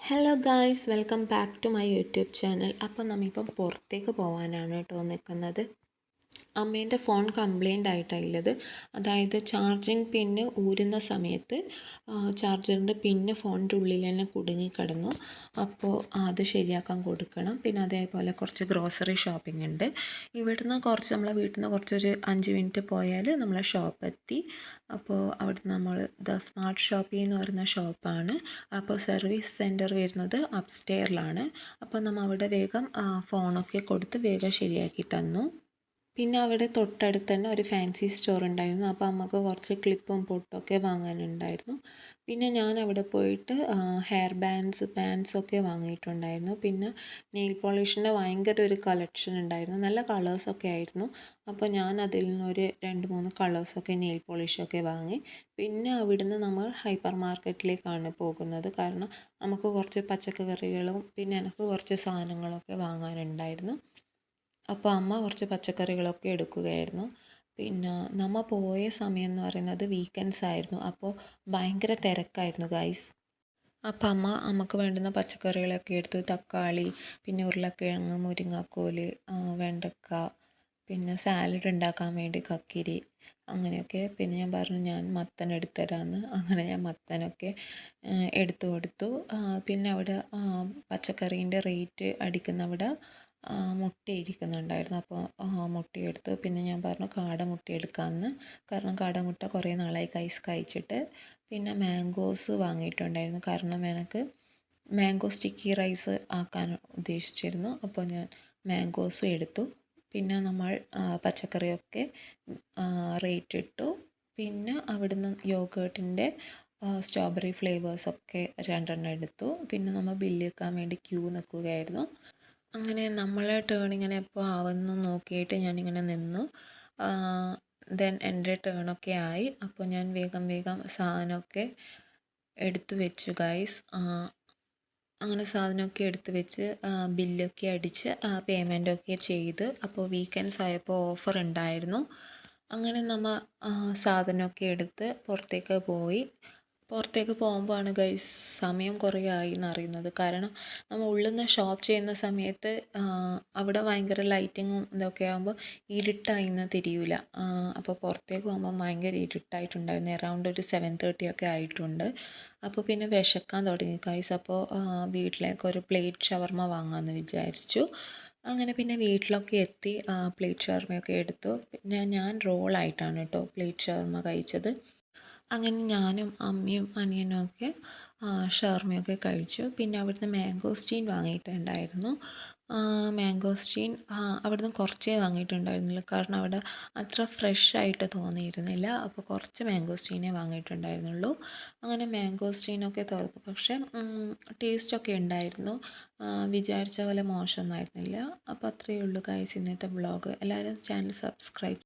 Hello guys, welcome back to my YouTube channel. അപ്പോൾ നമ്മളിപ്പം പുറത്തേക്ക് പോകാനാണ് കേട്ടോ നിൽക്കുന്നത്. അമ്മേൻ്റെ ഫോൺ കംപ്ലൈൻ്റ് ആയിട്ടാണ് ഉള്ളത്. അതായത് ചാർജിങ് പിന്ന് ഊരുന്ന സമയത്ത് ചാർജറിൻ്റെ പിന്ന് ഫോണിൻ്റെ ഉള്ളിൽ തന്നെ കുടുങ്ങിക്കിടന്നു. അപ്പോൾ അത് ശരിയാക്കാൻ കൊടുക്കണം. പിന്നെ അതേപോലെ കുറച്ച് ഗ്രോസറി ഷോപ്പിംഗ് ഉണ്ട്. ഇവിടുന്ന് കുറച്ച് നമ്മളെ വീട്ടിൽ നിന്ന് കുറച്ചൊരു 5 മിനിറ്റ് പോയാൽ നമ്മളെ ഷോപ്പ് എത്തി. അപ്പോൾ അവിടുന്ന് നമ്മൾ ദ സ്മാർട്ട് ഷോപ്പി എന്ന് പറയുന്ന ഷോപ്പാണ്. അപ്പോൾ സർവീസ് സെൻറ്റർ വരുന്നത് അപ്സ്റ്റെയറിലാണ്. അപ്പോൾ നമ്മൾ അവിടെ വേഗം ഫോണൊക്കെ കൊടുത്ത് വേഗം ശരിയാക്കി തന്നു. പിന്നെ അവിടെ തൊട്ടടുത്ത് തന്നെ ഒരു ഫാൻസി സ്റ്റോർ ഉണ്ടായിരുന്നു. അപ്പോൾ അമ്മക്ക് കുറച്ച് ക്ലിപ്പും പൊട്ടൊക്കെ വാങ്ങാനുണ്ടായിരുന്നു. പിന്നെ ഞാൻ അവിടെ പോയിട്ട് ഹെയർ ബാൻഡ്സൊക്കെ വാങ്ങിയിട്ടുണ്ടായിരുന്നു. പിന്നെ നെയിൽ പോളിഷിൻ്റെ ഭയങ്കര ഒരു കളക്ഷൻ ഉണ്ടായിരുന്നു. നല്ല കളേഴ്സൊക്കെ ആയിരുന്നു. അപ്പോൾ ഞാൻ അതിൽ നിന്നൊരു 2-3 കളേഴ്സൊക്കെ നെയിൽ പോളിഷൊക്കെ വാങ്ങി. പിന്നെ അവിടുന്ന് നമ്മൾ ഹൈപ്പർ മാർക്കറ്റിലേക്കാണ് പോകുന്നത്. കാരണം നമുക്ക് കുറച്ച് പച്ചക്കറികളും പിന്നെ എനിക്ക് കുറച്ച് സാധനങ്ങളൊക്കെ വാങ്ങാനുണ്ടായിരുന്നു. അപ്പോൾ അമ്മ കുറച്ച് പച്ചക്കറികളൊക്കെ എടുക്കുകയായിരുന്നു. പിന്നെ നമ്മൾ പോയ സമയം എന്ന് പറയുന്നത് വീക്കെൻഡ്സ് ആയിരുന്നു. അപ്പോൾ ഭയങ്കര തിരക്കായിരുന്നു ഗൈസ്. അപ്പോൾ അമ്മ നമുക്ക് വേണ്ടുന്ന പച്ചക്കറികളൊക്കെ എടുത്തു. തക്കാളി, പിന്നെ ഉരുളക്കിഴങ്ങ്, മുരിങ്ങാക്കോല്, വെണ്ടക്ക, പിന്നെ സാലഡ് ഉണ്ടാക്കാൻ വേണ്ടി കക്കിരി, അങ്ങനെയൊക്കെ. പിന്നെ ഞാൻ പറഞ്ഞു ഞാൻ മത്തൻ എടുത്തുതരാമെന്ന്. അങ്ങനെ ഞാൻ മത്തനൊക്കെ എടുത്തു കൊടുത്തു. പിന്നെ അവിടെ പച്ചക്കറീൻ്റെ റേറ്റ് അടിക്കുന്നവിടെ മുട്ട ഇരിക്കുന്നുണ്ടായിരുന്നു. അപ്പോൾ മുട്ടയെടുത്തു. പിന്നെ ഞാൻ പറഞ്ഞു കാടമുട്ട എടുക്കാമെന്ന്. കാരണം കാടമുട്ട കുറേ നാളായി കഴിച്ചിട്ട്. പിന്നെ മാംഗോസ് വാങ്ങിയിട്ടുണ്ടായിരുന്നു. കാരണം എനിക്ക് മാംഗോ സ്റ്റിക്കി റൈസ് ആക്കാൻ ഉദ്ദേശിച്ചിരുന്നു. അപ്പോൾ ഞാൻ മാംഗോസും എടുത്തു. പിന്നെ നമ്മൾ പച്ചക്കറിയൊക്കെ റേറ്റ് ഇട്ടു. പിന്നെ അവിടുന്ന് യോഗേർട്ടിൻ്റെ സ്ട്രോബെറി ഫ്ലേവേഴ്സൊക്കെ 2 എടുത്തു. പിന്നെ നമ്മൾ ബില്ല് വെക്കാൻ വേണ്ടി ക്യൂ നിൽക്കുകയായിരുന്നു. അങ്ങനെ നമ്മളെ ടേൺ ഇങ്ങനെ എപ്പോൾ ആവുമെന്ന് നോക്കിയിട്ട് ഞാനിങ്ങനെ നിന്നു. ദെൻ എൻ്റെ ടേണൊക്കെ ആയി. അപ്പോൾ ഞാൻ വേഗം സാധനമൊക്കെ എടുത്തു വെച്ചു ഗൈസ്. അങ്ങനെ സാധനമൊക്കെ എടുത്ത് വെച്ച് ബില്ലൊക്കെ അടിച്ച് പേയ്മെൻറ്റൊക്കെ ചെയ്ത്. അപ്പോൾ വീക്കെൻഡ്സ് ആയപ്പോൾ ഓഫർ ഉണ്ടായിരുന്നു. അങ്ങനെ നമ്മൾ സാധനമൊക്കെ എടുത്ത് പുറത്തേക്ക് പോയി. പുറത്തേക്ക് പോകുമ്പോഴാണ് ഗൈസ് സമയം കുറേ ആയി എന്നറിയുന്നത്. കാരണം നമ്മൾ ഉള്ളിൽ നിന്ന് ഷോപ്പ് ചെയ്യുന്ന സമയത്ത് അവിടെ ഭയങ്കര ലൈറ്റിങ്ങും ഇതൊക്കെ ആകുമ്പോൾ ഇരുട്ടായിന്ന് തിരിയില്ല. അപ്പോൾ പുറത്തേക്ക് പോകുമ്പോൾ ഭയങ്കര ഇരുട്ടായിട്ടുണ്ടായിരുന്നു. അറൗണ്ട് ഒരു 7:30 ഒക്കെ ആയിട്ടുണ്ട്. അപ്പോൾ പിന്നെ വിശക്കാൻ തുടങ്ങി ഗൈസ്. അപ്പോൾ വീട്ടിലേക്ക് ഒരു പ്ലേറ്റ് ഷവർമ വാങ്ങാമെന്ന് വിചാരിച്ചു. അങ്ങനെ പിന്നെ വീട്ടിലൊക്കെ എത്തി പ്ലേറ്റ് ഷവർമയൊക്കെ എടുത്തു. പിന്നെ ഞാൻ റോളായിട്ടാണ് കേട്ടോ പ്ലേറ്റ് ഷവർമ കഴിച്ചത്. അങ്ങനെ ഞാനും അമ്മയും അനിയനും ഒക്കെ ഷവർമയൊക്കെ കഴിച്ചു. പിന്നെ അവിടുന്ന് മാംഗോസ്റ്റീൻ വാങ്ങിയിട്ടുണ്ടായിരുന്നു. മാംഗോസ്റ്റീൻ അവിടുന്ന് കുറച്ചേ വാങ്ങിയിട്ടുണ്ടായിരുന്നുള്ളൂ. കാരണം അവിടെ അത്ര ഫ്രഷ് ആയിട്ട് തോന്നിയിരുന്നില്ല. അപ്പോൾ കുറച്ച് മാംഗോസ്റ്റീനേ വാങ്ങിയിട്ടുണ്ടായിരുന്നുള്ളൂ. അങ്ങനെ മാംഗോസ്റ്റീനൊക്കെ തുറന്നു. പക്ഷേ ടേസ്റ്റൊക്കെ ഉണ്ടായിരുന്നു. വിചാരിച്ച പോലെ മോശമൊന്നും ആയിരുന്നില്ല. അപ്പോൾ അത്രയേ ഉള്ളൂ ഗൈസ് ഇന്നത്തെ വ്ളോഗ്. എല്ലാവരും ചാനൽ സബ്സ്ക്രൈബ്